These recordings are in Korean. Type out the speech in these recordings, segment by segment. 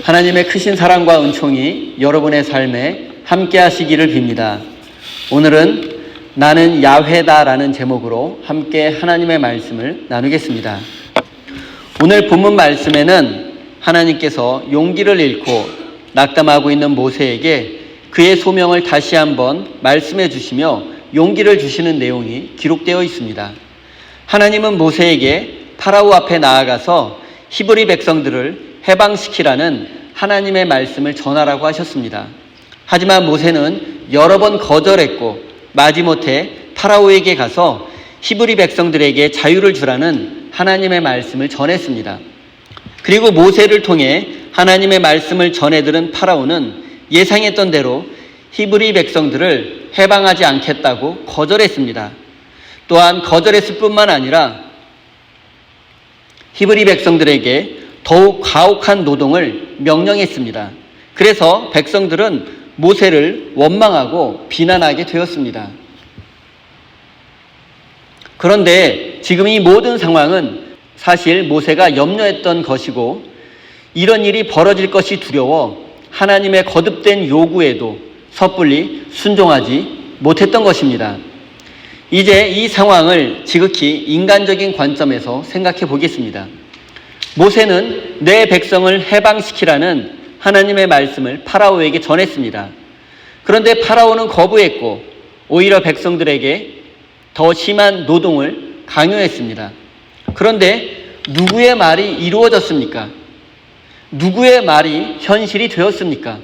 하나님의 크신 사랑과 은총이 여러분의 삶에 함께 하시기를 빕니다. 오늘은 나는 야훼다라는 제목으로 함께 하나님의 말씀을 나누겠습니다. 오늘 본문 말씀에는 하나님께서 용기를 잃고 낙담하고 있는 모세에게 그의 소명을 다시 한번 말씀해 주시며 용기를 주시는 내용이 기록되어 있습니다. 하나님은 모세에게 파라오 앞에 나아가서 히브리 백성들을 해방시키라는 하나님의 말씀을 전하라고 하셨습니다. 하지만 모세는 여러 번 거절했고 마지못해 파라오에게 가서 히브리 백성들에게 자유를 주라는 하나님의 말씀을 전했습니다. 그리고 모세를 통해 하나님의 말씀을 전해들은 파라오는 예상했던 대로 히브리 백성들을 해방하지 않겠다고 거절했습니다. 또한 거절했을 뿐만 아니라 히브리 백성들에게 더욱 가혹한 노동을 명령했습니다. 그래서 백성들은 모세를 원망하고 비난하게 되었습니다. 그런데 지금 이 모든 상황은 사실 모세가 염려했던 것이고 이런 일이 벌어질 것이 두려워 하나님의 거듭된 요구에도 섣불리 순종하지 못했던 것입니다. 이제 이 상황을 지극히 인간적인 관점에서 생각해 보겠습니다. 모세는 내 백성을 해방시키라는 하나님의 말씀을 파라오에게 전했습니다. 그런데 파라오는 거부했고 오히려 백성들에게 더 심한 노동을 강요했습니다. 그런데 누구의 말이 이루어졌습니까? 누구의 말이 현실이 되었습니까?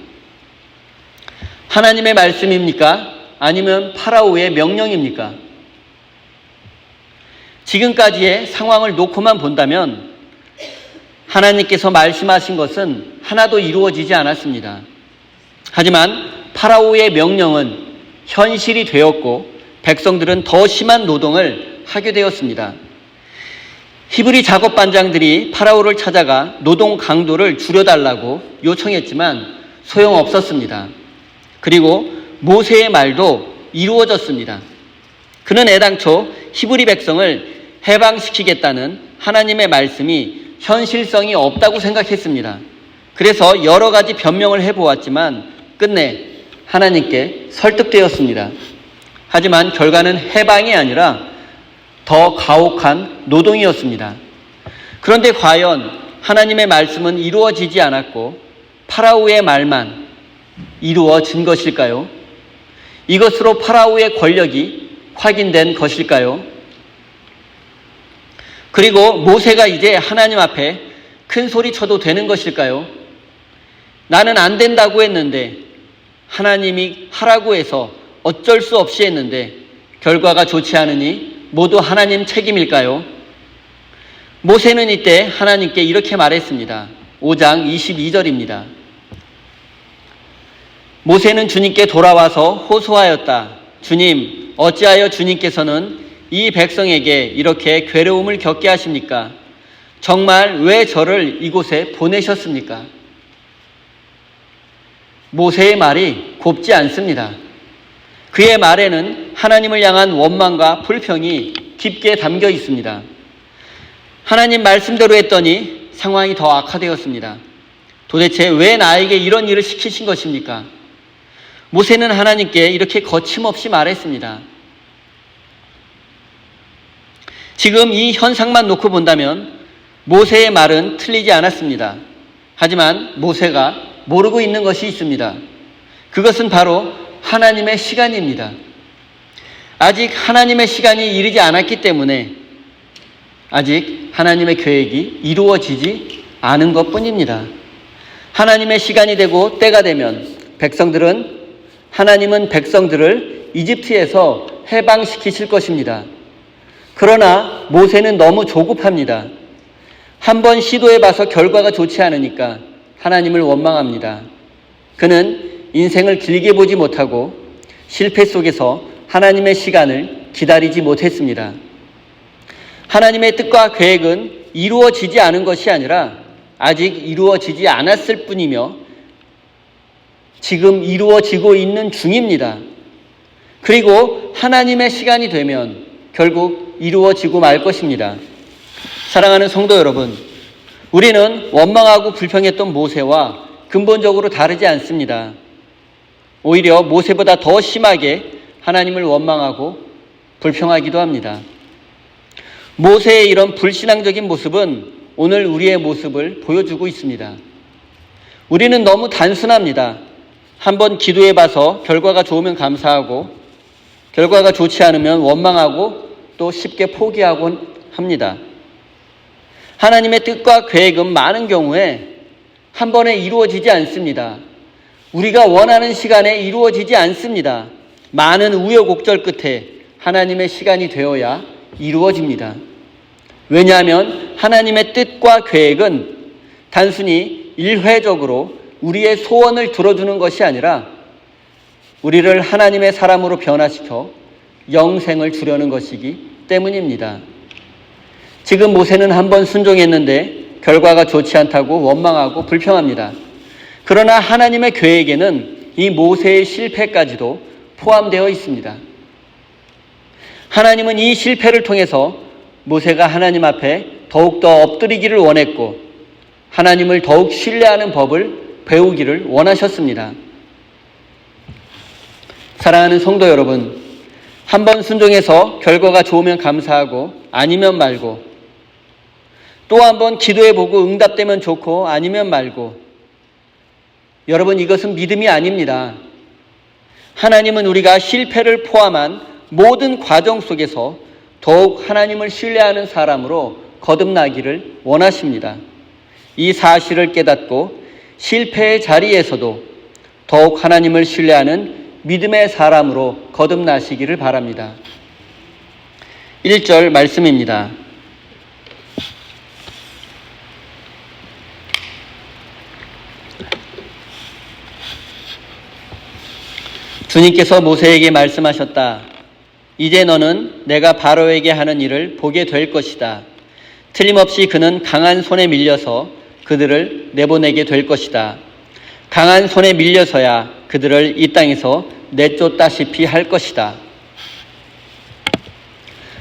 하나님의 말씀입니까? 아니면 파라오의 명령입니까? 지금까지의 상황을 놓고만 본다면 하나님께서 말씀하신 것은 하나도 이루어지지 않았습니다. 하지만 파라오의 명령은 현실이 되었고 백성들은 더 심한 노동을 하게 되었습니다. 히브리 작업반장들이 파라오를 찾아가 노동 강도를 줄여달라고 요청했지만 소용없었습니다. 그리고 모세의 말도 이루어졌습니다. 그는 애당초 히브리 백성을 해방시키겠다는 하나님의 말씀이 현실성이 없다고 생각했습니다. 그래서 여러 가지 변명을 해보았지만 끝내 하나님께 설득되었습니다. 하지만 결과는 해방이 아니라 더 가혹한 노동이었습니다. 그런데 과연 하나님의 말씀은 이루어지지 않았고 파라오의 말만 이루어진 것일까요? 이것으로 파라오의 권력이 확인된 것일까요? 그리고 모세가 이제 하나님 앞에 큰 소리 쳐도 되는 것일까요? 나는 안 된다고 했는데 하나님이 하라고 해서 어쩔 수 없이 했는데 결과가 좋지 않으니 모두 하나님 책임일까요? 모세는 이때 하나님께 이렇게 말했습니다. 5장 22절입니다. 모세는 주님께 돌아와서 호소하였다. 주님, 어찌하여 주님께서는 이 백성에게 이렇게 괴로움을 겪게 하십니까? 정말 왜 저를 이곳에 보내셨습니까? 모세의 말이 곱지 않습니다. 그의 말에는 하나님을 향한 원망과 불평이 깊게 담겨 있습니다. 하나님 말씀대로 했더니 상황이 더 악화되었습니다. 도대체 왜 나에게 이런 일을 시키신 것입니까? 모세는 하나님께 이렇게 거침없이 말했습니다. 지금 이 현상만 놓고 본다면 모세의 말은 틀리지 않았습니다. 하지만 모세가 모르고 있는 것이 있습니다. 그것은 바로 하나님의 시간입니다. 아직 하나님의 시간이 이르지 않았기 때문에 아직 하나님의 계획이 이루어지지 않은 것뿐입니다. 하나님의 시간이 되고 때가 되면 하나님은 백성들을 이집트에서 해방시키실 것입니다. 그러나 모세는 너무 조급합니다. 한번 시도해봐서 결과가 좋지 않으니까 하나님을 원망합니다. 그는 인생을 길게 보지 못하고 실패 속에서 하나님의 시간을 기다리지 못했습니다. 하나님의 뜻과 계획은 이루어지지 않은 것이 아니라 아직 이루어지지 않았을 뿐이며 지금 이루어지고 있는 중입니다. 그리고 하나님의 시간이 되면 결국 이루어지고 말 것입니다. 사랑하는 성도 여러분, 우리는 원망하고 불평했던 모세와 근본적으로 다르지 않습니다. 오히려 모세보다 더 심하게 하나님을 원망하고 불평하기도 합니다. 모세의 이런 불신앙적인 모습은 오늘 우리의 모습을 보여주고 있습니다. 우리는 너무 단순합니다. 한번 기도해 봐서 결과가 좋으면 감사하고 결과가 좋지 않으면 원망하고 또 쉽게 포기하곤 합니다. 하나님의 뜻과 계획은 많은 경우에 한 번에 이루어지지 않습니다. 우리가 원하는 시간에 이루어지지 않습니다. 많은 우여곡절 끝에 하나님의 시간이 되어야 이루어집니다. 왜냐하면 하나님의 뜻과 계획은 단순히 일회적으로 우리의 소원을 들어주는 것이 아니라 우리를 하나님의 사람으로 변화시켜 영생을 주려는 것이기 때문입니다. 지금 모세는 한 번 순종했는데 결과가 좋지 않다고 원망하고 불평합니다. 그러나 하나님의 계획에는 이 모세의 실패까지도 포함되어 있습니다. 하나님은 이 실패를 통해서 모세가 하나님 앞에 더욱더 엎드리기를 원했고 하나님을 더욱 신뢰하는 법을 배우기를 원하셨습니다. 사랑하는 성도 여러분, 한 번 순종해서 결과가 좋으면 감사하고 아니면 말고 또 한 번 기도해보고 응답되면 좋고 아니면 말고 여러분, 이것은 믿음이 아닙니다. 하나님은 우리가 실패를 포함한 모든 과정 속에서 더욱 하나님을 신뢰하는 사람으로 거듭나기를 원하십니다. 이 사실을 깨닫고 실패의 자리에서도 더욱 하나님을 신뢰하는 믿음의 사람으로 거듭나시기를 바랍니다. 1절 말씀입니다. 주님께서 모세에게 말씀하셨다. 이제 너는 내가 바로에게 하는 일을 보게 될 것이다. 틀림없이 그는 강한 손에 밀려서 그들을 내보내게 될 것이다. 강한 손에 밀려서야 그들을 이 땅에서 내쫓다시피 할 것이다.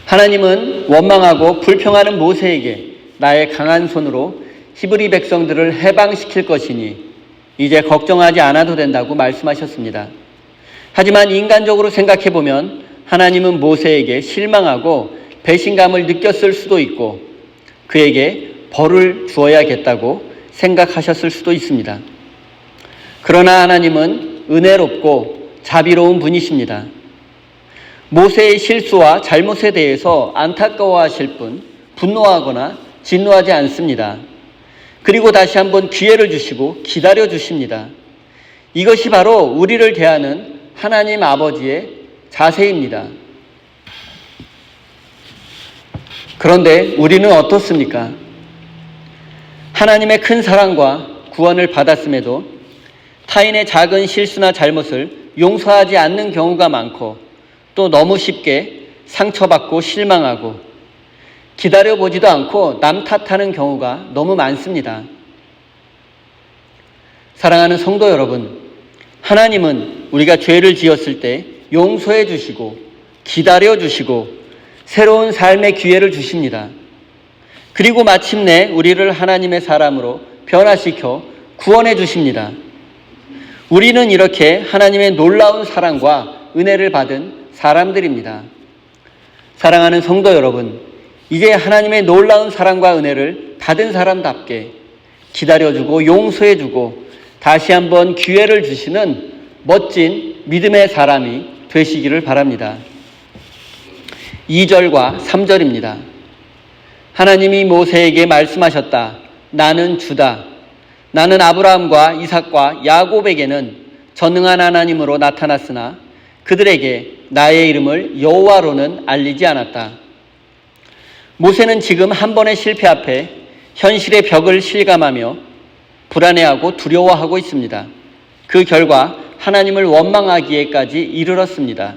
하나님은 원망하고 불평하는 모세에게 나의 강한 손으로 히브리 백성들을 해방시킬 것이니 이제 걱정하지 않아도 된다고 말씀하셨습니다. 하지만 인간적으로 생각해보면 하나님은 모세에게 실망하고 배신감을 느꼈을 수도 있고 그에게 벌을 주어야겠다고 생각하셨을 수도 있습니다. 그러나 하나님은 은혜롭고 자비로운 분이십니다. 모세의 실수와 잘못에 대해서 안타까워하실 뿐 분노하거나 진노하지 않습니다. 그리고 다시 한번 기회를 주시고 기다려 주십니다. 이것이 바로 우리를 대하는 하나님 아버지의 자세입니다. 그런데 우리는 어떻습니까? 하나님의 큰 사랑과 구원을 받았음에도 타인의 작은 실수나 잘못을 용서하지 않는 경우가 많고 또 너무 쉽게 상처받고 실망하고 기다려보지도 않고 남 탓하는 경우가 너무 많습니다. 사랑하는 성도 여러분, 하나님은 우리가 죄를 지었을 때 용서해 주시고 기다려 주시고 새로운 삶의 기회를 주십니다. 그리고 마침내 우리를 하나님의 사람으로 변화시켜 구원해 주십니다. 우리는 이렇게 하나님의 놀라운 사랑과 은혜를 받은 사람들입니다. 사랑하는 성도 여러분, 이제 하나님의 놀라운 사랑과 은혜를 받은 사람답게 기다려주고 용서해주고 다시 한번 기회를 주시는 멋진 믿음의 사람이 되시기를 바랍니다. 2절과 3절입니다. 하나님이 모세에게 말씀하셨다. 나는 주다. 나는 아브라함과 이삭과 야곱에게는 전능한 하나님으로 나타났으나 그들에게 나의 이름을 여호와로는 알리지 않았다. 모세는 지금 한 번의 실패 앞에 현실의 벽을 실감하며 불안해하고 두려워하고 있습니다. 그 결과 하나님을 원망하기에까지 이르렀습니다.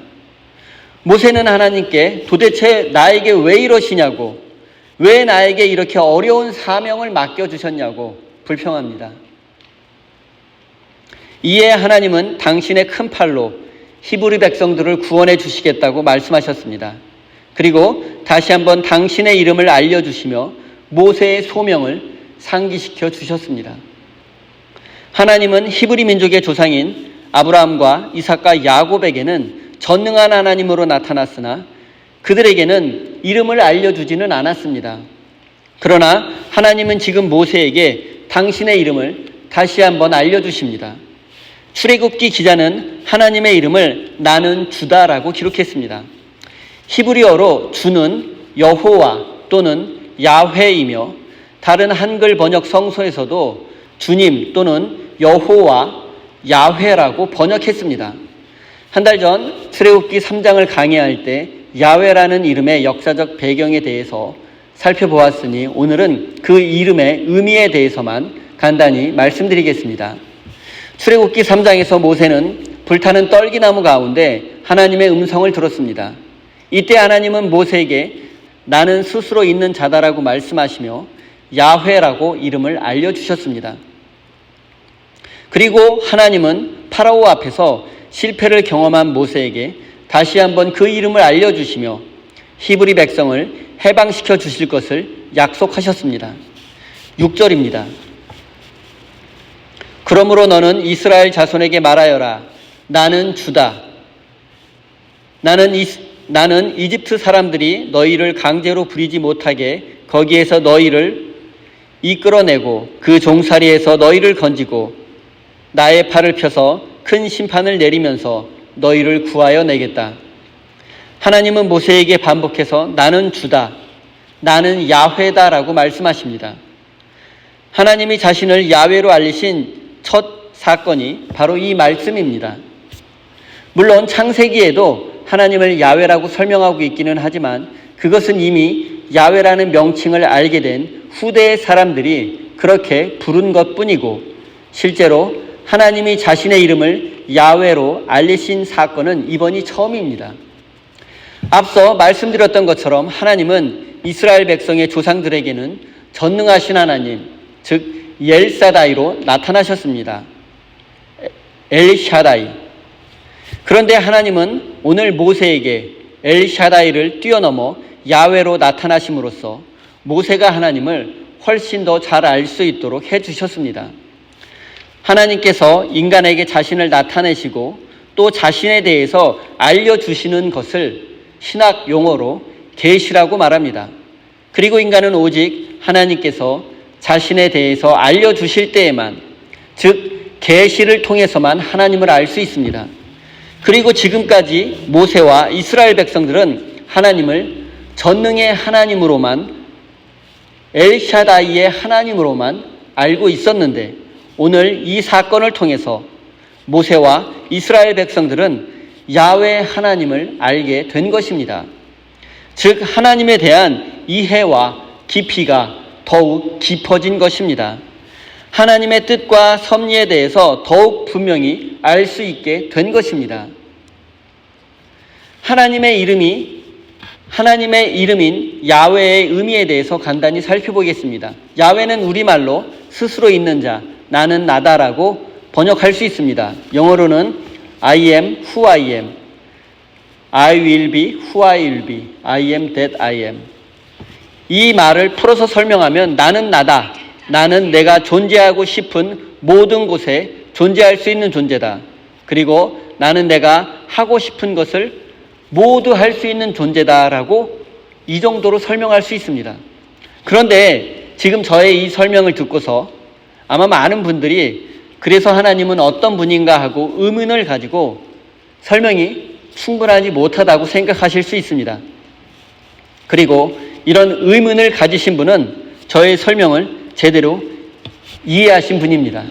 모세는 하나님께 도대체 나에게 왜 이러시냐고, 왜 나에게 이렇게 어려운 사명을 맡겨주셨냐고 불평합니다. 이에 하나님은 당신의 큰 팔로 히브리 백성들을 구원해 주시겠다고 말씀하셨습니다. 그리고 다시 한번 당신의 이름을 알려주시며 모세의 소명을 상기시켜 주셨습니다. 하나님은 히브리 민족의 조상인 아브라함과 이삭과 야곱에게는 전능한 하나님으로 나타났으나 그들에게는 이름을 알려주지는 않았습니다. 그러나 하나님은 지금 모세에게 당신의 이름을 다시 한번 알려주십니다. 출애굽기 기자는 하나님의 이름을 나는 주다라고 기록했습니다. 히브리어로 주는 여호와 또는 야훼이며 다른 한글 번역 성서에서도 주님 또는 여호와 야훼라고 번역했습니다. 한 달 전 출애굽기 3장을 강의할 때 야훼라는 이름의 역사적 배경에 대해서 살펴보았으니 오늘은 그 이름의 의미에 대해서만 간단히 말씀드리겠습니다. 출애굽기 3장에서 모세는 불타는 떨기나무 가운데 하나님의 음성을 들었습니다. 이때 하나님은 모세에게 나는 스스로 있는 자다라고 말씀하시며 야훼라고 이름을 알려주셨습니다. 그리고 하나님은 파라오 앞에서 실패를 경험한 모세에게 다시 한번 그 이름을 알려주시며 히브리 백성을 해방시켜 주실 것을 약속하셨습니다. 6절입니다. 그러므로 너는 이스라엘 자손에게 말하여라. 나는 주다. 나는 이집트 사람들이 너희를 강제로 부리지 못하게 거기에서 너희를 이끌어내고 그 종살이에서 너희를 건지고 나의 팔을 펴서 큰 심판을 내리면서 너희를 구하여 내겠다. 하나님은 모세에게 반복해서 나는 주다, 나는 야훼다라고 말씀하십니다. 하나님이 자신을 야훼로 알리신 첫 사건이 바로 이 말씀입니다. 물론 창세기에도 하나님을 야훼라고 설명하고 있기는 하지만 그것은 이미 야훼라는 명칭을 알게 된 후대의 사람들이 그렇게 부른 것뿐이고 실제로 하나님이 자신의 이름을 야훼로 알리신 사건은 이번이 처음입니다. 앞서 말씀드렸던 것처럼 하나님은 이스라엘 백성의 조상들에게는 전능하신 하나님, 즉 엘사다이로 나타나셨습니다. 엘샤다이. 그런데 하나님은 오늘 모세에게 엘샤다이를 뛰어넘어 야훼로 나타나심으로써 모세가 하나님을 훨씬 더 잘 알 수 있도록 해주셨습니다. 하나님께서 인간에게 자신을 나타내시고 또 자신에 대해서 알려주시는 것을 신학 용어로 계시라고 말합니다. 그리고 인간은 오직 하나님께서 자신에 대해서 알려주실 때에만, 즉 계시를 통해서만 하나님을 알 수 있습니다. 그리고 지금까지 모세와 이스라엘 백성들은 하나님을 전능의 하나님으로만, 엘샤다이의 하나님으로만 알고 있었는데 오늘 이 사건을 통해서 모세와 이스라엘 백성들은 야훼 하나님을 알게 된 것입니다. 즉 하나님에 대한 이해와 깊이가 더욱 깊어진 것입니다. 하나님의 뜻과 섭리에 대해서 더욱 분명히 알 수 있게 된 것입니다. 하나님의 이름인 야훼의 의미에 대해서 간단히 살펴보겠습니다. 야훼는 우리말로 스스로 있는 자, 나는 나다라고 번역할 수 있습니다. 영어로는 I am who I am, I will be who I will be, I am that I am. 이 말을 풀어서 설명하면 나는 나다, 나는 내가 존재하고 싶은 모든 곳에 존재할 수 있는 존재다. 그리고 나는 내가 하고 싶은 것을 모두 할 수 있는 존재다라고 이 정도로 설명할 수 있습니다. 그런데 지금 저의 이 설명을 듣고서 아마 많은 분들이 그래서 하나님은 어떤 분인가 하고 의문을 가지고 설명이 충분하지 못하다고 생각하실 수 있습니다. 그리고 이런 의문을 가지신 분은 저의 설명을 제대로 이해하신 분입니다.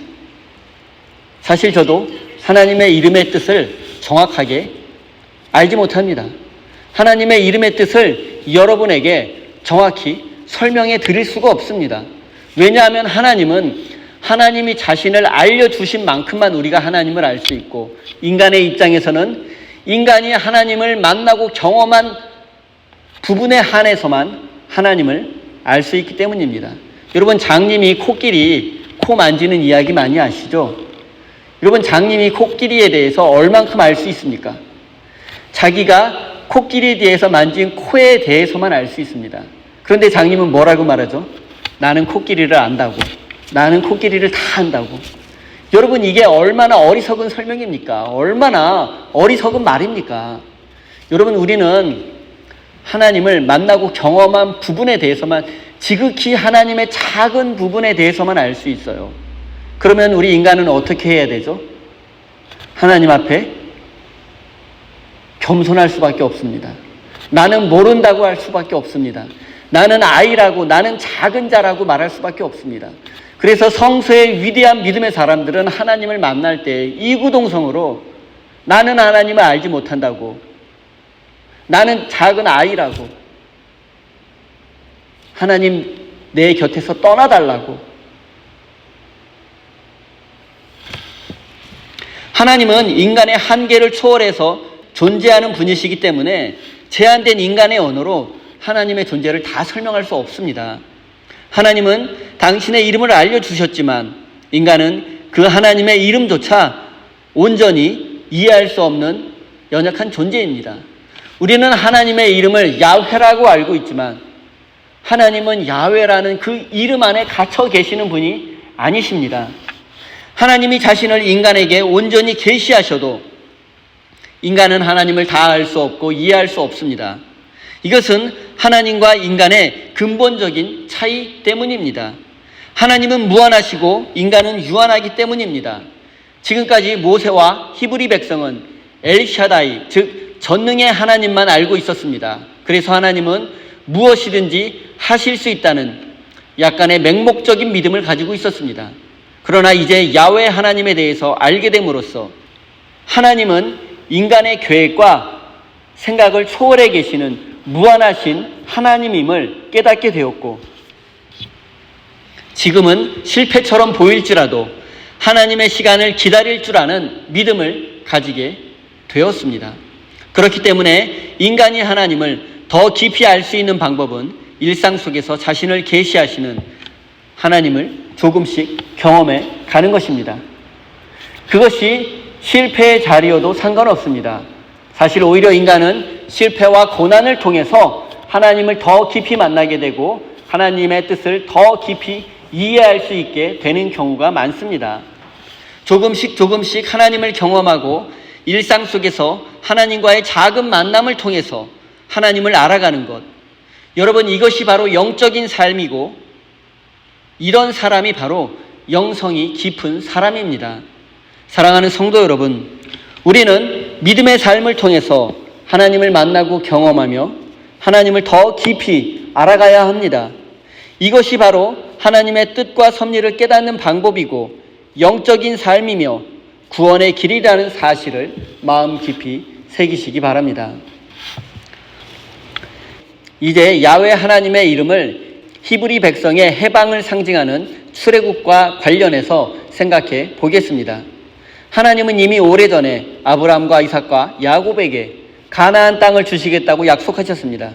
사실 저도 하나님의 이름의 뜻을 정확하게 알지 못합니다. 하나님의 이름의 뜻을 여러분에게 정확히 설명해 드릴 수가 없습니다. 왜냐하면 하나님이 자신을 알려주신 만큼만 우리가 하나님을 알 수 있고 인간의 입장에서는 인간이 하나님을 만나고 경험한 부분에 한해서만 하나님을 알 수 있기 때문입니다. 여러분 장님이 코끼리 코 만지는 이야기 많이 아시죠? 여러분 장님이 코끼리에 대해서 얼만큼 알 수 있습니까? 자기가 코끼리에 대해서 만진 코에 대해서만 알 수 있습니다. 그런데 장님은 뭐라고 말하죠? 나는 코끼리를 안다고. 나는 코끼리를 다 안다고. 여러분, 이게 얼마나 어리석은 설명입니까? 얼마나 어리석은 말입니까? 여러분, 우리는 하나님을 만나고 경험한 부분에 대해서만, 지극히 하나님의 작은 부분에 대해서만 알 수 있어요. 그러면 우리 인간은 어떻게 해야 되죠? 하나님 앞에 겸손할 수밖에 없습니다. 나는 모른다고 할 수밖에 없습니다. 나는 아이라고, 나는 작은 자라고 말할 수밖에 없습니다. 그래서 성서의 위대한 믿음의 사람들은 하나님을 만날 때 이구동성으로 나는 하나님을 알지 못한다고, 나는 작은 아이라고, 하나님 내 곁에서 떠나달라고. 하나님은 인간의 한계를 초월해서 존재하는 분이시기 때문에 제한된 인간의 언어로 하나님의 존재를 다 설명할 수 없습니다. 하나님은 당신의 이름을 알려주셨지만 인간은 그 하나님의 이름조차 온전히 이해할 수 없는 연약한 존재입니다. 우리는 하나님의 이름을 야훼라고 알고 있지만 하나님은 야훼라는 그 이름 안에 갇혀 계시는 분이 아니십니다. 하나님이 자신을 인간에게 온전히 계시하셔도 인간은 하나님을 다 알 수 없고 이해할 수 없습니다. 이것은 하나님과 인간의 근본적인 차이 때문입니다. 하나님은 무한하시고 인간은 유한하기 때문입니다. 지금까지 모세와 히브리 백성은 엘샤다이, 즉 전능의 하나님만 알고 있었습니다. 그래서 하나님은 무엇이든지 하실 수 있다는 약간의 맹목적인 믿음을 가지고 있었습니다. 그러나 이제 야훼 하나님에 대해서 알게 됨으로써 하나님은 인간의 계획과 생각을 초월해 계시는 무한하신 하나님임을 깨닫게 되었고, 지금은 실패처럼 보일지라도 하나님의 시간을 기다릴 줄 아는 믿음을 가지게 되었습니다. 그렇기 때문에 인간이 하나님을 더 깊이 알 수 있는 방법은 일상 속에서 자신을 계시하시는 하나님을 조금씩 경험해 가는 것입니다. 그것이 실패의 자리여도 상관없습니다. 사실 오히려 인간은 실패와 고난을 통해서 하나님을 더 깊이 만나게 되고 하나님의 뜻을 더 깊이 이해할 수 있게 되는 경우가 많습니다. 조금씩 하나님을 경험하고 일상 속에서 하나님과의 작은 만남을 통해서 하나님을 알아가는 것, 여러분, 이것이 바로 영적인 삶이고 이런 사람이 바로 영성이 깊은 사람입니다. 사랑하는 성도 여러분, 우리는 믿음의 삶을 통해서 하나님을 만나고 경험하며 하나님을 더 깊이 알아가야 합니다. 이것이 바로 하나님의 뜻과 섭리를 깨닫는 방법이고 영적인 삶이며 구원의 길이라는 사실을 마음 깊이 새기시기 바랍니다. 이제 야훼 하나님의 이름을 히브리 백성의 해방을 상징하는 출애굽과 관련해서 생각해 보겠습니다. 하나님은 이미 오래전에 아브라함과 이삭과 야곱에게 가나안 땅을 주시겠다고 약속하셨습니다.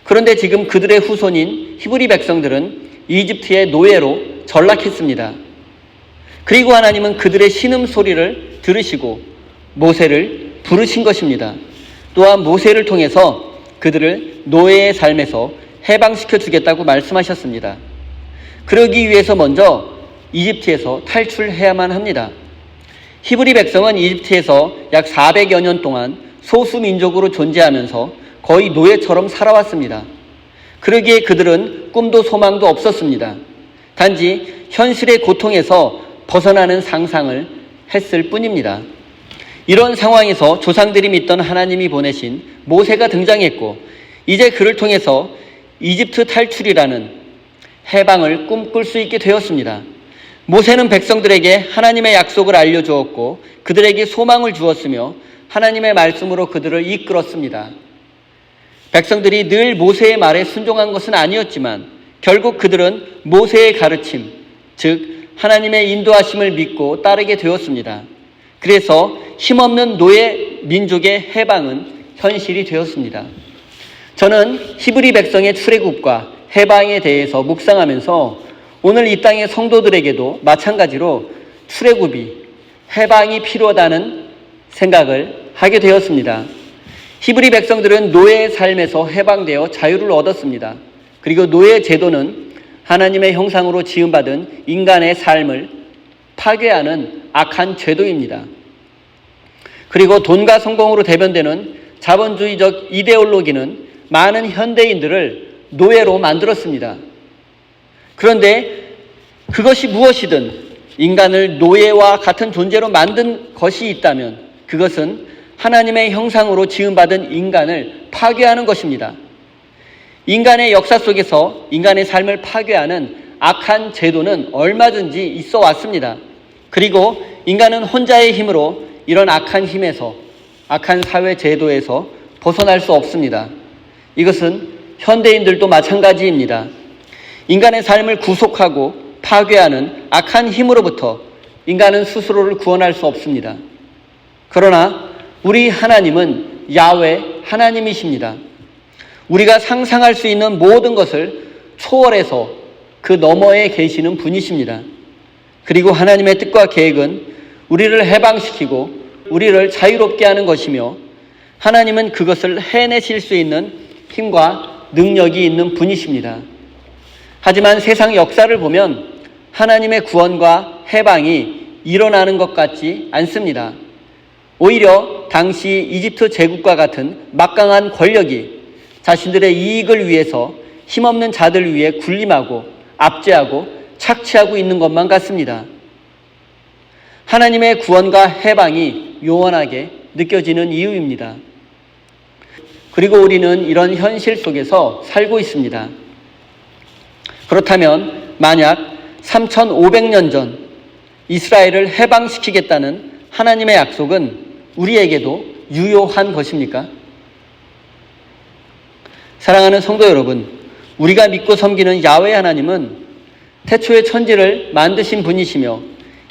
그런데 지금 그들의 후손인 히브리 백성들은 이집트의 노예로 전락했습니다. 그리고 하나님은 그들의 신음소리를 들으시고 모세를 부르신 것입니다. 또한 모세를 통해서 그들을 노예의 삶에서 해방시켜 주겠다고 말씀하셨습니다. 그러기 위해서 먼저 이집트에서 탈출해야만 합니다. 히브리 백성은 이집트에서 약 400여 년 동안 소수민족으로 존재하면서 거의 노예처럼 살아왔습니다. 그러기에 그들은 꿈도 소망도 없었습니다. 단지 현실의 고통에서 벗어나는 상상을 했을 뿐입니다. 이런 상황에서 조상들이 믿던 하나님이 보내신 모세가 등장했고 이제 그를 통해서 이집트 탈출이라는 해방을 꿈꿀 수 있게 되었습니다. 모세는 백성들에게 하나님의 약속을 알려주었고 그들에게 소망을 주었으며 하나님의 말씀으로 그들을 이끌었습니다. 백성들이 늘 모세의 말에 순종한 것은 아니었지만 결국 그들은 모세의 가르침, 즉 하나님의 인도하심을 믿고 따르게 되었습니다. 그래서 힘없는 노예 민족의 해방은 현실이 되었습니다. 저는 히브리 백성의 출애굽과 해방에 대해서 묵상하면서 오늘 이 땅의 성도들에게도 마찬가지로 출애굽이, 해방이 필요하다는 생각을 하게 되었습니다. 히브리 백성들은 노예의 삶에서 해방되어 자유를 얻었습니다. 그리고 노예 제도는 하나님의 형상으로 지음받은 인간의 삶을 파괴하는 악한 제도입니다. 그리고 돈과 성공으로 대변되는 자본주의적 이데올로기는 많은 현대인들을 노예로 만들었습니다. 그런데 그것이 무엇이든 인간을 노예와 같은 존재로 만든 것이 있다면 그것은 하나님의 형상으로 지음받은 인간을 파괴하는 것입니다. 인간의 역사 속에서 인간의 삶을 파괴하는 악한 제도는 얼마든지 있어 왔습니다. 그리고 인간은 혼자의 힘으로 이런 악한 힘에서, 악한 사회 제도에서 벗어날 수 없습니다. 이것은 현대인들도 마찬가지입니다. 인간의 삶을 구속하고 파괴하는 악한 힘으로부터 인간은 스스로를 구원할 수 없습니다. 그러나 우리 하나님은 야훼 하나님이십니다. 우리가 상상할 수 있는 모든 것을 초월해서 그 너머에 계시는 분이십니다. 그리고 하나님의 뜻과 계획은 우리를 해방시키고 우리를 자유롭게 하는 것이며 하나님은 그것을 해내실 수 있는 힘과 능력이 있는 분이십니다. 하지만 세상 역사를 보면 하나님의 구원과 해방이 일어나는 것 같지 않습니다. 오히려 당시 이집트 제국과 같은 막강한 권력이 자신들의 이익을 위해서 힘없는 자들 위해 군림하고 압제하고 착취하고 있는 것만 같습니다. 하나님의 구원과 해방이 요원하게 느껴지는 이유입니다. 그리고 우리는 이런 현실 속에서 살고 있습니다. 그렇다면 만약 3,500년 전 이스라엘을 해방시키겠다는 하나님의 약속은 우리에게도 유효한 것입니까? 사랑하는 성도 여러분, 우리가 믿고 섬기는 야훼 하나님은 태초에 천지를 만드신 분이시며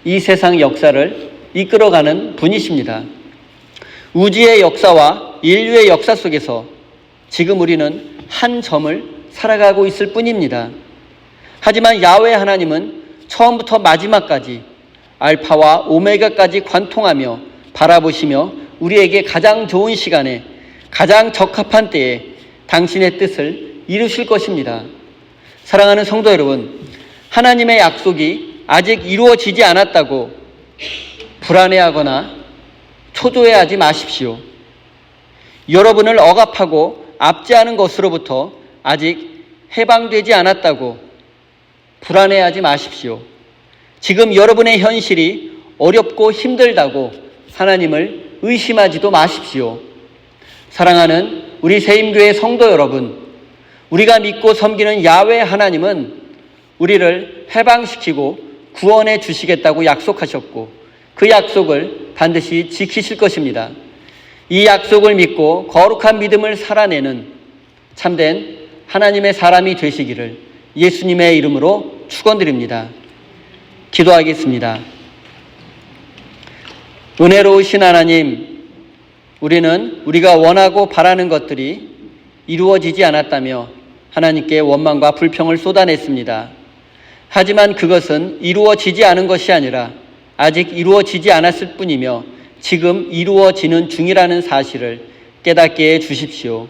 이 세상 역사를 이끌어가는 분이십니다. 우주의 역사와 인류의 역사 속에서 지금 우리는 한 점을 살아가고 있을 뿐입니다. 하지만 야훼 하나님은 처음부터 마지막까지 알파와 오메가까지 관통하며 바라보시며 우리에게 가장 좋은 시간에 가장 적합한 때에 당신의 뜻을 이루실 것입니다. 사랑하는 성도 여러분, 하나님의 약속이 아직 이루어지지 않았다고 불안해하거나 초조해하지 마십시오. 여러분을 억압하고 압제하는 것으로부터 아직 해방되지 않았다고 불안해하지 마십시오. 지금 여러분의 현실이 어렵고 힘들다고 하나님을 의심하지도 마십시오. 사랑하는 우리 세임교회 성도 여러분, 우리가 믿고 섬기는 야훼 하나님은 우리를 해방시키고 구원해 주시겠다고 약속하셨고 그 약속을 반드시 지키실 것입니다. 이 약속을 믿고 거룩한 믿음을 살아내는 참된 하나님의 사람이 되시기를 예수님의 이름으로 축원드립니다. 기도하겠습니다. 은혜로우신 하나님, 우리는 우리가 원하고 바라는 것들이 이루어지지 않았다며 하나님께 원망과 불평을 쏟아냈습니다. 하지만 그것은 이루어지지 않은 것이 아니라 아직 이루어지지 않았을 뿐이며 지금 이루어지는 중이라는 사실을 깨닫게 해 주십시오.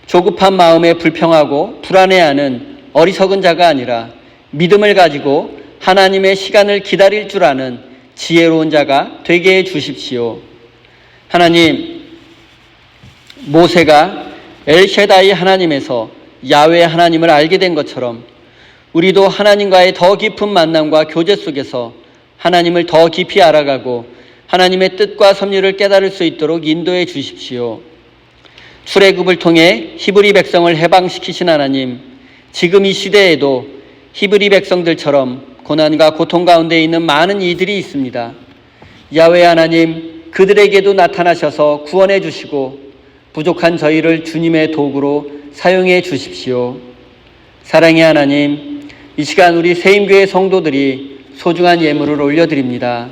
조급한 마음에 불평하고 불안해하는 어리석은 자가 아니라 믿음을 가지고 하나님의 시간을 기다릴 줄 아는 지혜로운 자가 되게 해 주십시오. 하나님, 모세가 엘셰다이 하나님에서 야훼 하나님을 알게 된 것처럼 우리도 하나님과의 더 깊은 만남과 교제 속에서 하나님을 더 깊이 알아가고 하나님의 뜻과 섭리를 깨달을 수 있도록 인도해 주십시오. 출애굽을 통해 히브리 백성을 해방시키신 하나님, 지금 이 시대에도 히브리 백성들처럼 고난과 고통 가운데 있는 많은 이들이 있습니다. 야훼 하나님, 그들에게도 나타나셔서 구원해 주시고 부족한 저희를 주님의 도구로 사용해 주십시오. 사랑의 하나님, 이 시간 우리 세임교회 성도들이 소중한 예물을 올려드립니다.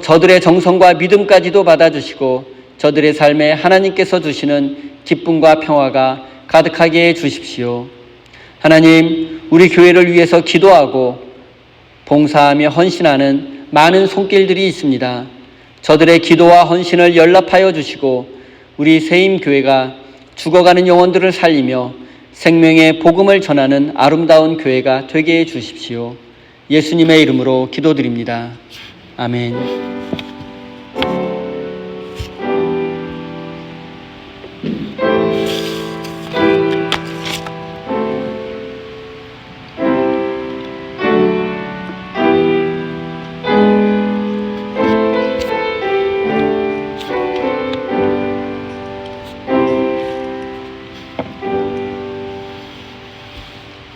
저들의 정성과 믿음까지도 받아주시고 저들의 삶에 하나님께서 주시는 기쁨과 평화가 가득하게 해 주십시오. 하나님, 우리 교회를 위해서 기도하고 봉사하며 헌신하는 많은 손길들이 있습니다. 저들의 기도와 헌신을 연락하여 주시고 우리 세임교회가 죽어가는 영혼들을 살리며 생명의 복음을 전하는 아름다운 교회가 되게 해 주십시오. 예수님의 이름으로 기도드립니다. 아멘.